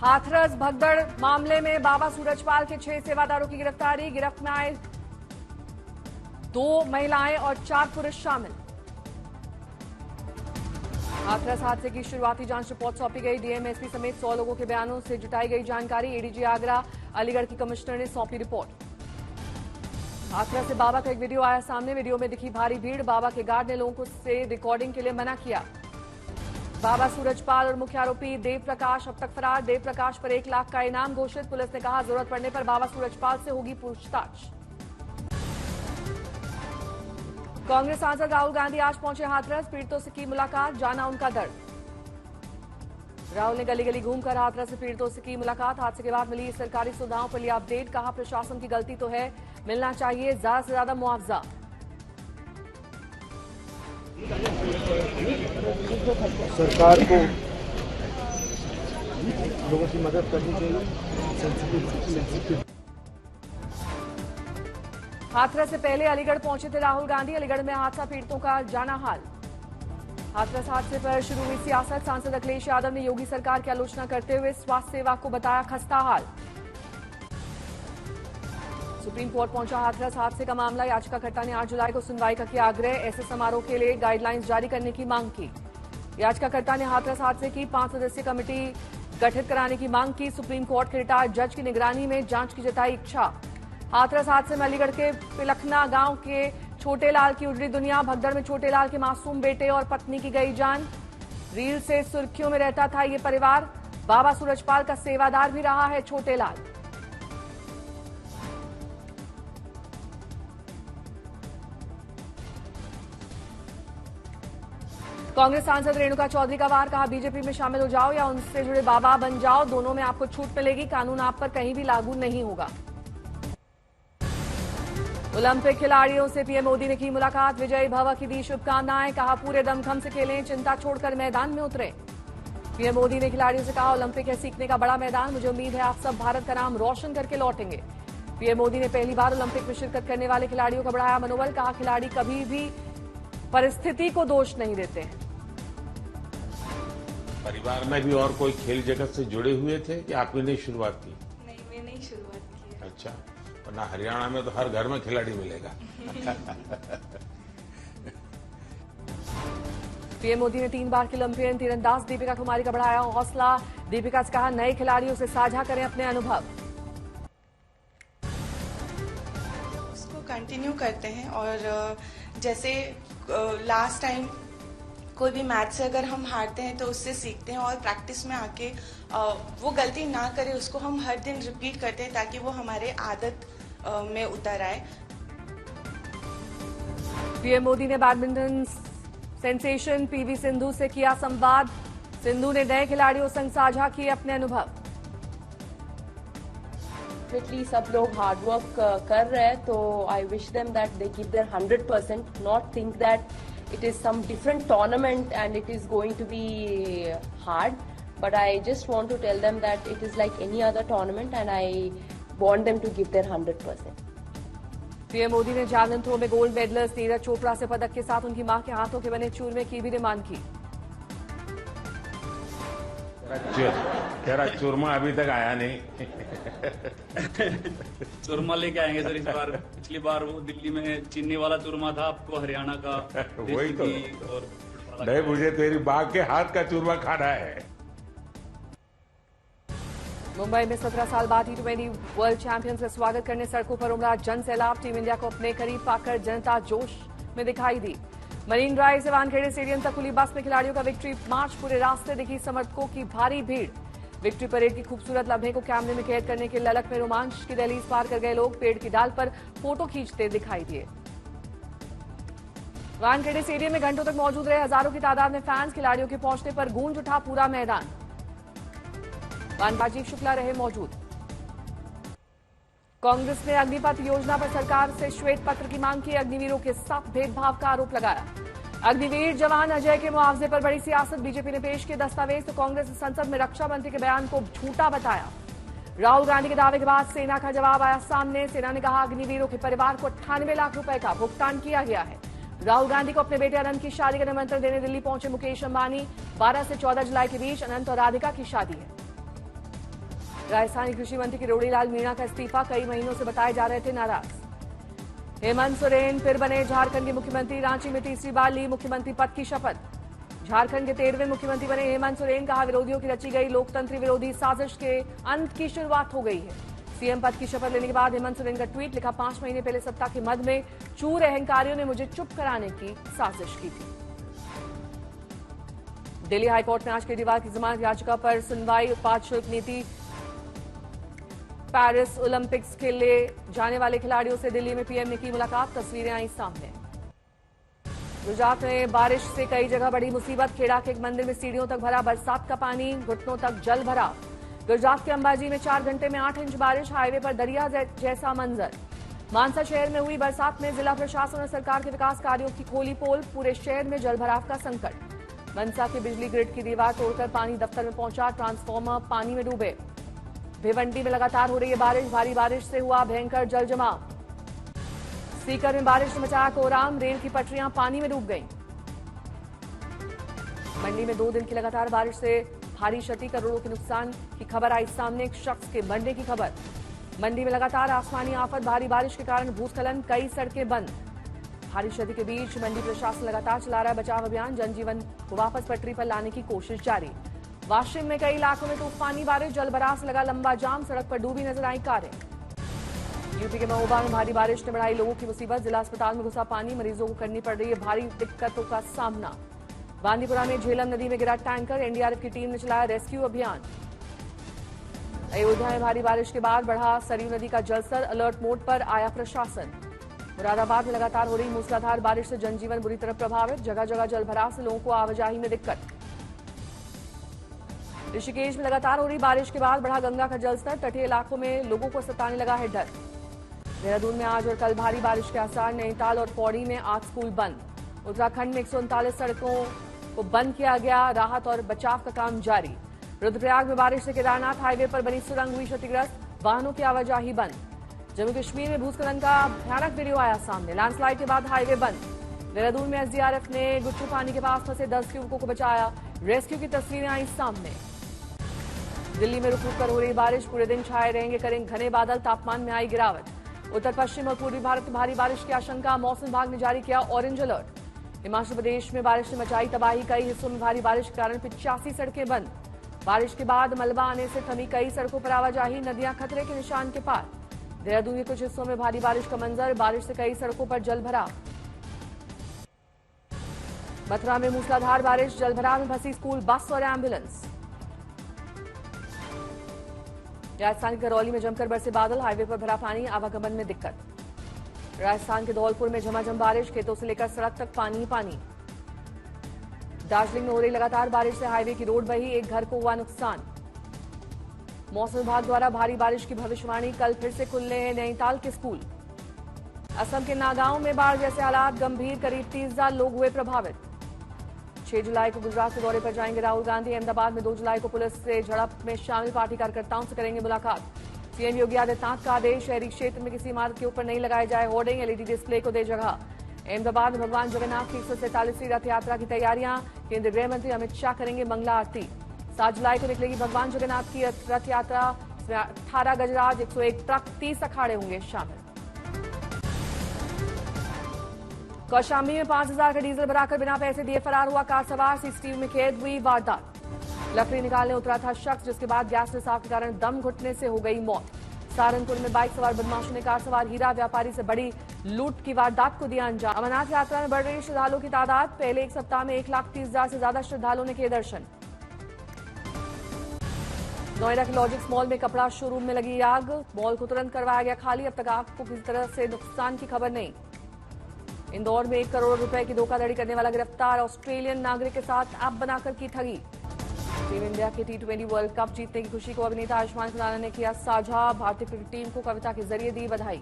हाथरस भगदड़ मामले में बाबा सूरजपाल के 6 सेवादारों की गिरफ्तारी। गिरफ्त में आए 2 महिलाएं और 4 पुरुष शामिल। हाथरस हादसे की शुरुआती जांच रिपोर्ट सौंपी गई। डीएम एसपी समेत 100 लोगों के बयानों से जुटाई गई जानकारी। एडीजी आगरा अलीगढ़ की कमिश्नर ने सौंपी रिपोर्ट। हाथरस से बाबा का एक वीडियो आया सामने। वीडियो में दिखी भारी भीड़। बाबा के गार्ड ने लोगों से रिकॉर्डिंग के लिए मना किया। बाबा सूरजपाल और मुख्य आरोपी देव प्रकाश अब तक फरार। देव प्रकाश पर 1 लाख का इनाम घोषित। पुलिस ने कहा जरूरत पड़ने पर बाबा सूरजपाल से होगी पूछताछ। कांग्रेस सांसद राहुल गांधी आज पहुंचे हाथरस। पीड़ितों से की मुलाकात, जाना उनका दर्द। राहुल ने गली गली घूमकर हाथरस से पीड़ितों से की मुलाकात। हादसे के बाद मिली सरकारी सुविधाओं पर लिया अपडेट। कहा प्रशासन की गलती तो है, मिलना चाहिए ज्यादा से ज्यादा मुआवजा। सरकार को लोगों की मदद करनी चाहिए। हाथरस से पहले अलीगढ़ पहुंचे थे राहुल गांधी। अलीगढ़ में हादसा पीड़ितों का जाना हाल। हाथरस हादसे पर शुरू हुई सियासत। सांसद अखिलेश यादव ने योगी सरकार की आलोचना करते हुए स्वास्थ्य सेवा को बताया खस्ता हाल। सुप्रीम कोर्ट पहुंचा हाथरस हादसे का मामला। याचिकाकर्ता ने 8 जुलाई को सुनवाई का किया आग्रह। ऐसे समारोह के लिए गाइडलाइंस जारी करने की मांग की। याचिकाकर्ता ने हाथरस हादसे की 5 सदस्यीय कमेटी गठित कराने की मांग की। सुप्रीम कोर्ट के रिटायर्ड जज की निगरानी में जांच की जताई इच्छा। हाथरस हादसे में अलीगढ़ के पिलखना गांव के छोटे लाल की उजड़ी दुनिया। भगदड़ में छोटे लाल के मासूम बेटे और पत्नी की गई जान। रील से सुर्खियों में रहता था ये परिवार। बाबा सूरजपाल का सेवादार भी रहा है छोटे लाल। कांग्रेस सांसद रेणुका चौधरी का वार। कहा बीजेपी में शामिल हो जाओ या उनसे जुड़े बाबा बन जाओ, दोनों में आपको छूट मिलेगी। कानून आप पर कहीं भी लागू नहीं होगा। ओलंपिक खिलाड़ियों से पीएम मोदी ने की मुलाकात। विजयी भव की दी शुभकामनाएं। कहा पूरे दमखम से खेलें, चिंता छोड़कर मैदान में उतरे। पीएम मोदी ने खिलाड़ियों से कहा ओलंपिक है सीखने का बड़ा मैदान, मुझे उम्मीद है आप सब भारत का नाम रोशन करके लौटेंगे। पीएम मोदी ने पहली बार ओलंपिक में शिरकत करने वाले खिलाड़ियों का बढ़ाया मनोबल। कहा खिलाड़ी कभी भी परिस्थिति को दोष नहीं देते हैं। परिवार में भी और कोई खेल जगत से जुड़े हुए थे कि आपने नहीं शुरुआत की? नहीं, मैंने ही शुरुआत की है। अच्छा, वरना हरियाणा में तो हर घर में खिलाड़ी मिलेगा। पीएम मोदी ने 3 बार की ओलंपियन तीरंदाज दीपिका कुमारी का बढ़ाया हौसला। दीपिका से कहा नए खिलाड़ियों से साझा करें अपने अनुभव। उसको कंटिन्यू करते हैं और जैसे लास्ट टाइम कोई भी मैच से अगर हम हारते हैं तो उससे सीखते हैं और प्रैक्टिस में आके वो गलती ना करें, उसको हम हर दिन रिपीट करते हैं ताकि वो हमारे आदत में उतर आए। पीएम मोदी ने बैडमिंटन सेंसेशन पीवी सिंधु से किया संवाद। सिंधु ने नए खिलाड़ियों संग साझा किए अपने अनुभव। सब लोग हार्ड वर्क कर रहे हैं तो I wish them that they give their 100%, not think that it is some different tournament and it is going to be hard, but I just want to tell them that it is like any other tournament and I want them to give their 100%. PM Modi ने javelin throw में gold medallist Neeraj Chopra से पदक के साथ उनकी मां के हाथों के बने चूरमे की भी डिमांड की। तेरा चूरमा अभी तक आया नहीं। चूरमा लेके आएंगे सर इस बार। पिछली बार वो दिल्ली में चीनी वाला चूरमा था, आपको हरियाणा का वही तो। और नहीं, मुझे तेरी बाघ के हाथ का चूरमा खाना है। मुंबई में 17 साल बाद T20 वर्ल्ड चैंपियंस का स्वागत करने सड़कों पर उमड़ा जन सैलाब। टीम इंडिया को अपने करीब पाकर जनता जोश में दिखाई दी। मरीन ड्राइव से वानखेड़े स्टेडियम तक खुली बस में खिलाड़ियों का विक्ट्री मार्च। पूरे रास्ते दिखी समर्थकों की भारी भीड़। विक्ट्री परेड की खूबसूरत लम्हे को कैमरे में कैद करने के ललक में रोमांच की दहलीज पार कर गए लोग। पेड़ की डाल पर फोटो खींचते दिखाई दिए। वानखेड़े स्टेडियम में घंटों तक मौजूद रहे हजारों की तादाद में फैंस। खिलाड़ियों के पहुंचने पर गूंज उठा पूरा मैदान। राजीव शुक्ला रहे मौजूद। कांग्रेस ने अग्निपथ योजना पर सरकार से श्वेत पत्र की मांग की। अग्निवीरों के साथ भेदभाव का आरोप लगाया। अग्निवीर जवान अजय के मुआवजे पर बड़ी सियासत। बीजेपी ने पेश किए दस्तावेज तो कांग्रेस ने संसद में रक्षा मंत्री के बयान को झूठा बताया। राहुल गांधी के दावे के बाद सेना का जवाब आया सामने। सेना ने कहा अग्निवीरों के परिवार को 98 लाख रुपए का भुगतान किया गया है। राहुल गांधी को अपने बेटे अनंत की शादी का निमंत्रण देने दिल्ली पहुंचे मुकेश अंबानी। 12 से 14 जुलाई के बीच अनंत और राधिका की शादी है। राजस्थानी कृषि मंत्री किरोड़ी लाल मीणा का इस्तीफा कई महीनों से बताए जा रहे थे नाराज। हेमंत सोरेन फिर बने झारखंड के मुख्यमंत्री, रांची में तीसरी बार ली मुख्यमंत्री पद की शपथ। झारखंड के 13वें मुख्यमंत्री बने हेमंत सोरेन, कहा विरोधियों की रची गई लोकतंत्र विरोधी साजिश के अंत की शुरुआत हो गई है। सीएम पद की शपथ लेने के बाद हेमंत सोरेन का ट्वीट लिखा, 5 महीने पहले सत्ता के मद में चूर अहंकारियों ने मुझे चुप कराने की साजिश की थी। दिल्ली हाईकोर्ट में आज केजरीवाल की जमानत याचिका पर सुनवाई। उत्पाद शुल्क नीति, पेरिस ओलंपिक्स के लिए जाने वाले खिलाड़ियों से दिल्ली में पीएम ने की मुलाकात, तस्वीरें आई सामने। गुजरात में बारिश से कई जगह बड़ी मुसीबत, खेड़ा के एक मंदिर में सीढ़ियों तक भरा बरसात का पानी, घुटनों तक जल भरा। गुजरात के अंबाजी में 4 घंटे में 8 इंच बारिश, हाईवे पर दरिया जैसा मंजर। मानसा शहर में हुई बरसात में जिला प्रशासन और सरकार के विकास कार्यों की खोली पोल, पूरे शहर में जलभराव का संकट। मनसा की बिजली ग्रिड की दीवार तोड़कर पानी दफ्तर में पहुंचा, ट्रांसफार्मर पानी में डूबे। भिवंडी में लगातार हो रही है बारिश, भारी बारिश से हुआ भयंकर जल जमाव। सीकर में बारिश ने मचाया कोहराम, रेल की पटरियां पानी में डूब गईं। मंडी में 2 दिन की लगातार बारिश से भारी क्षति, करोड़ों के नुकसान की खबर आई सामने, एक शख्स के मरने की खबर। मंडी में लगातार आसमानी आफत, भारी बारिश के कारण भूस्खलन, कई सड़कें बंद। भारी क्षति के बीच मंडी प्रशासन लगातार चला रहा है बचाव अभियान, जनजीवन को वापस पटरी पर लाने की कोशिश जारी। वाशिम में कई इलाकों में तूफानी बारिश, जलभराव से लगा लंबा जाम, सड़क पर डूबी नजर आई कारें। यूपी के महोबा में भारी बारिश ने बढ़ाई लोगों की मुसीबत, जिला अस्पताल में घुसा पानी, मरीजों को करनी पड़ रही है भारी दिक्कतों का सामना। बांदीपुरा में झेलम नदी में गिरा टैंकर, एनडीआरएफ की टीम ने चलाया रेस्क्यू अभियान। अयोध्या में भारी बारिश के बाद बढ़ा सरयू नदी का जलस्तर, अलर्ट मोड पर आया प्रशासन। मुरादाबाद में लगातार हो रही मूसलाधार बारिश से जनजीवन बुरी तरह प्रभावित, जगह जगह जलभराव से लोगों को आवाजाही में दिक्कत। ऋषिकेश में लगातार हो रही बारिश के बाद बढ़ा गंगा का जलस्तर, तटीय इलाकों में लोगों को सताने लगा है डर। देहरादून में आज और कल भारी बारिश के आसार, नैनीताल और पौड़ी में आज स्कूल बंद। उत्तराखंड में 139 सड़कों को बंद किया गया, राहत और बचाव का काम जारी। रुद्रप्रयाग में बारिश से केदारनाथ हाईवे पर बनी सुरंग हुई क्षतिग्रस्त, वाहनों की आवाजाही बंद। जम्मू कश्मीर में भूस्खलन का भयानक वीडियो आया सामने, लैंडस्लाइड के बाद हाईवे बंद। देहरादून में एसडीआरएफ ने गुच्चू पानी के पास फंसे 10 युवकों को बचाया, रेस्क्यू की तस्वीरें आई सामने। दिल्ली में रुक रुक कर हो रही बारिश, पूरे दिन छाए रहेंगे घने बादल, तापमान में आई गिरावट। उत्तर पश्चिम और पूर्वी भारत में भारी बारिश की आशंका, मौसम विभाग ने जारी किया ऑरेंज अलर्ट। हिमाचल प्रदेश में बारिश ने मचाई तबाही, कई हिस्सों में भारी बारिश के कारण 85 सड़कें बंद। बारिश के बाद मलबा आने से थमी कई सड़कों पर आवाजाही, नदियां खतरे के निशान के पार। देहरादून के कुछ हिस्सों में भारी बारिश का मंजर, बारिश से कई सड़कों पर जलभराव। मथुरा में मूसलाधार बारिश, जलभराव में फंसी स्कूल बस और एम्बुलेंस। राजस्थान के करौली में जमकर बरसे बादल, हाईवे पर भरा पानी, आवागमन में दिक्कत। राजस्थान के धौलपुर में झमाझम बारिश, खेतों से लेकर सड़क तक पानी ही पानी। दार्जिलिंग में हो रही लगातार बारिश से हाईवे की रोड बही, एक घर को हुआ नुकसान। मौसम विभाग द्वारा भारी बारिश की भविष्यवाणी, कल फिर से खुलने हैं नैनीताल के स्कूल। असम के नागांव में बाढ़ जैसे हालात गंभीर, करीब 30,000 लोग हुए प्रभावित। 6 जुलाई को गुजरात के दौरे पर जाएंगे राहुल गांधी। अहमदाबाद में 2 जुलाई को पुलिस से झड़प में शामिल पार्टी कार्यकर्ताओं से करेंगे मुलाकात। सीएम योगी आदित्यनाथ का आदेश, शहरी क्षेत्र में किसी इमारत के ऊपर नहीं लगाए जाए होर्डिंग, एलईडी डिस्प्ले को दे जगह। अहमदाबाद में भगवान जगन्नाथ की 147वीं रथ यात्रा की तैयारियां, केंद्रीय गृह मंत्री अमित शाह करेंगे मंगला आरती। 7 जुलाई को निकलेगी भगवान जगन्नाथ की रथ यात्रा, 18 गजराज, 101 ट्रक, 30 अखाड़े होंगे शामिल। कौशाम्बी में 5,000 का डीजल भराकर बिना पैसे दिए फरार हुआ कार सवार, सीसीटीवी में कैद हुई वारदात। लकड़ी निकालने उतरा था शख्स, जिसके बाद गैस रिसाव के कारण दम घुटने से हो गई मौत। सहारनपुर में बाइक सवार बदमाशों ने कार सवार हीरा व्यापारी से बड़ी लूट की वारदात को दिया अंजाम। अमरनाथ यात्रा में बढ़ रही श्रद्धालुओं की तादाद, पहले एक सप्ताह में 1,30,000 से ज्यादा श्रद्धालुओं ने किए दर्शन। नोएडा के लॉजिक्स मॉल में कपड़ा शोरूम में लगी आग, मॉल को तुरंत करवाया गया खाली, अब तक आग को किसी तरह से नुकसान की खबर नहीं। इंदौर में 1 करोड़ रुपए की धोखाधड़ी करने वाला गिरफ्तार, ऑस्ट्रेलियन नागरिक के साथ ऐप बनाकर की ठगी। टीम इंडिया के T20 वर्ल्ड कप जीतने की खुशी को अभिनेता आयुष्मान खुराना ने किया साझा, भारतीय क्रिकेट टीम को कविता के जरिए दी बधाई।